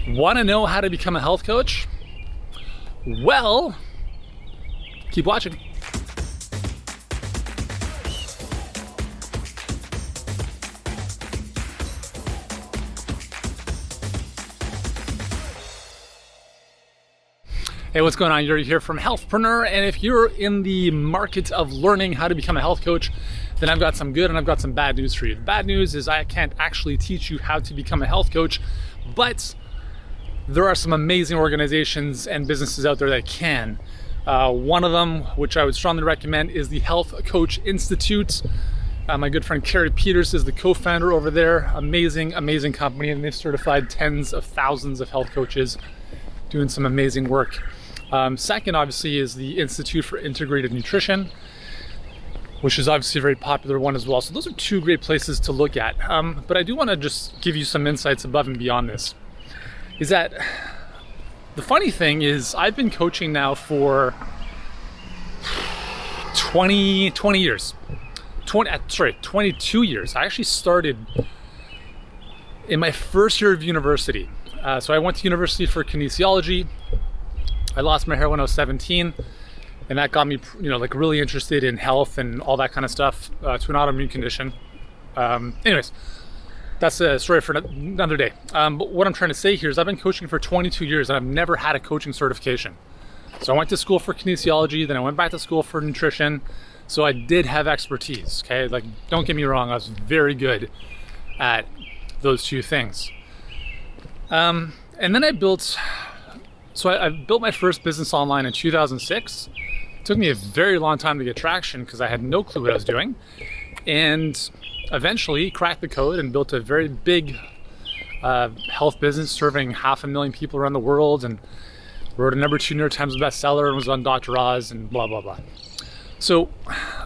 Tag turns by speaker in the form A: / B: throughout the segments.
A: Want to know how to become a health coach? Well, keep watching. Hey, what's going on? You're here from Healthpreneur, and if you're in the market of learning how to become a health coach, then I've got some good and I've got some bad news for you. The bad news is I can't actually teach you how to become a health coach, but there are some amazing organizations and businesses out there that can. One of them, which I would strongly recommend, is the Health Coach Institute. My good friend Carrie Peters is the co-founder over there. Amazing company, and they've certified tens of thousands of health coaches doing some amazing work. Second, obviously, is the Institute for Integrated Nutrition, which is obviously a very popular one as well. So those are two great places to look at. But I do want to just give you some insights above and beyond this. Is that the funny thing is I've been coaching now for 22 years. I actually started in my first year of university. So I went to university for kinesiology. I lost my hair when I was 17, and that got me, really interested in health and all that kind of stuff, to an autoimmune condition. Anyways, that's a story for another day. But what I'm trying to say here is I've been coaching for 22 years and I've never had a coaching certification. So I went to school for kinesiology, then I went back to school for nutrition. So I did have expertise, okay? Like, don't get me wrong, I was very good at those two things. And then I built my first business online in 2006. It took me a very long time to get traction because I had no clue what I was doing. And eventually cracked the code and built a very big health business serving 500,000 people around the world, and wrote a number 2 New York Times bestseller and was on Dr. Oz and blah, blah, blah. So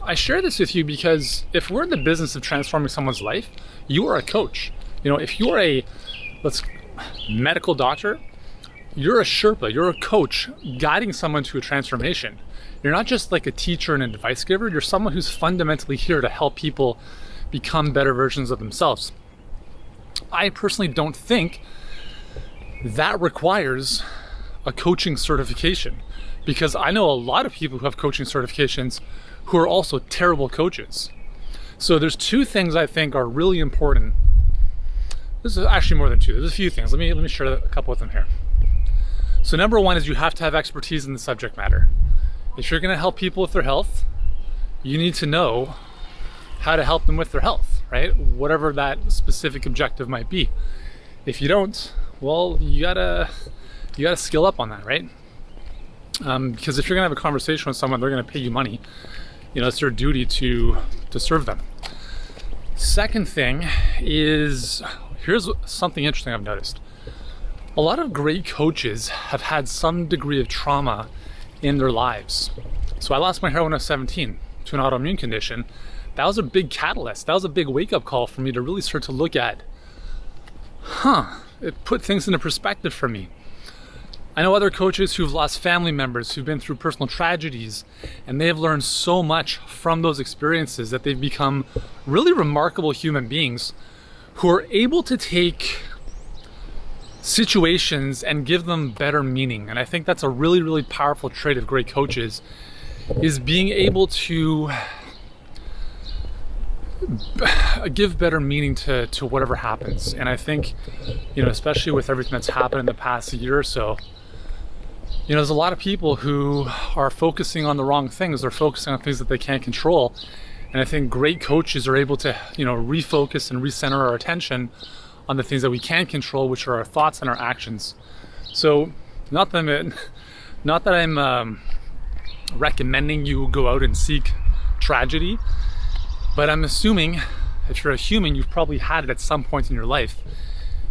A: I share this with you because if we're in the business of transforming someone's life, you are a coach. If you're a medical doctor, you're a Sherpa, you're a coach guiding someone to a transformation. You're not just like a teacher and an advice giver, you're someone who's fundamentally here to help people become better versions of themselves. I personally don't think that requires a coaching certification, because I know a lot of people who have coaching certifications who are also terrible coaches. So there's 2 things I think are really important. This is actually more than 2. There's a few things. Let me share a couple of them here. So number 1 is you have to have expertise in the subject matter. If you're going to help people with their health, you need to know how to help them with their health, right? Whatever that specific objective might be. If you don't, well, you gotta skill up on that, right? Because if you're gonna have a conversation with someone, they're gonna pay you money. It's your duty to serve them. Second thing is, here's something interesting I've noticed. A lot of great coaches have had some degree of trauma in their lives. So I lost my hair when I was 17 to an autoimmune condition. That was a big catalyst. That was a big wake-up call for me to really start to look at, it put things into perspective for me. I know other coaches who've lost family members, who've been through personal tragedies, and they have learned so much from those experiences that they've become really remarkable human beings who are able to take situations and give them better meaning. And I think that's a really, really powerful trait of great coaches, is being able to give better meaning to whatever happens. And I think, especially with everything that's happened in the past year or so, there's a lot of people who are focusing on the wrong things. They're focusing on things that they can't control. And I think great coaches are able to, refocus and recenter our attention on the things that we can control, which are our thoughts and our actions. So not that I'm recommending you go out and seek tragedy, but I'm assuming if you're a human, you've probably had it at some point in your life.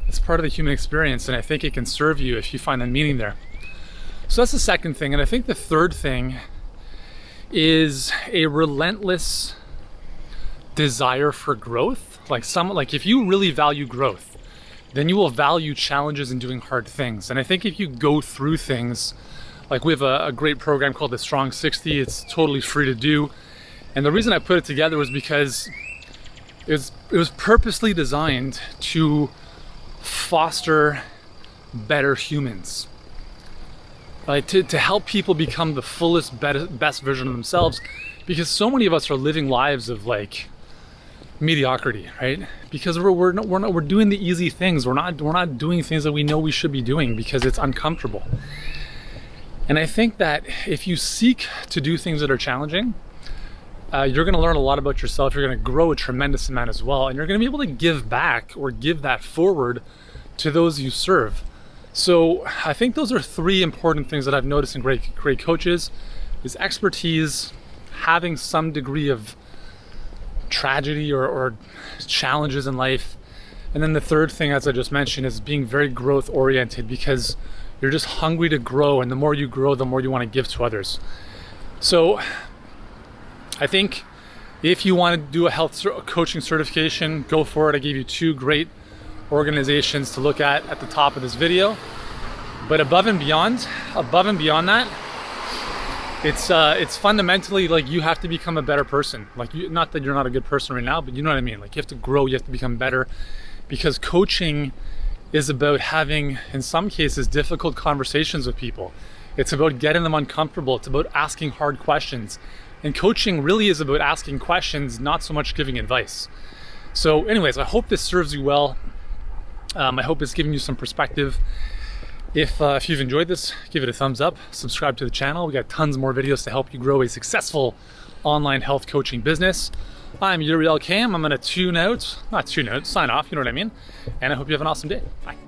A: It's part of the human experience, and I think it can serve you if you find the meaning there. So that's the second thing. And I think the third thing is a relentless desire for growth. Like if you really value growth, then you will value challenges and doing hard things. And I think if you go through things, like we have a great program called the Strong 60, it's totally free to do. And the reason I put it together was because it was purposely designed to foster better humans. Right? To help people become the fullest, best version of themselves, because so many of us are living lives of like mediocrity, right? Because we're doing the easy things. We're not doing things that we know we should be doing because it's uncomfortable. And I think that if you seek to do things that are challenging, you're going to learn a lot about yourself. You're going to grow a tremendous amount as well, and you're going to be able to give back or give that forward to those you serve. So I think those are three important things that I've noticed in great coaches: is expertise, having some degree of tragedy or challenges in life, and then the third thing, as I just mentioned, is being very growth oriented, because you're just hungry to grow, and the more you grow, the more you want to give to others. So I think if you want to do a health coaching certification, go for it. I gave you two great organizations to look at the top of this video. But above and beyond that, it's fundamentally like you have to become a better person. Like, not that you're not a good person right now, but you know what I mean. Like, you have to grow, you have to become better, because coaching is about having, in some cases, difficult conversations with people. It's about getting them uncomfortable. It's about asking hard questions. And coaching really is about asking questions, not so much giving advice. So anyways, I hope this serves you well. I hope it's giving you some perspective. If you've enjoyed this, give it a thumbs up, subscribe to the channel. We got tons more videos to help you grow a successful online health coaching business. I'm Uriel Cam. I'm gonna sign off, you know what I mean? And I hope you have an awesome day. Bye.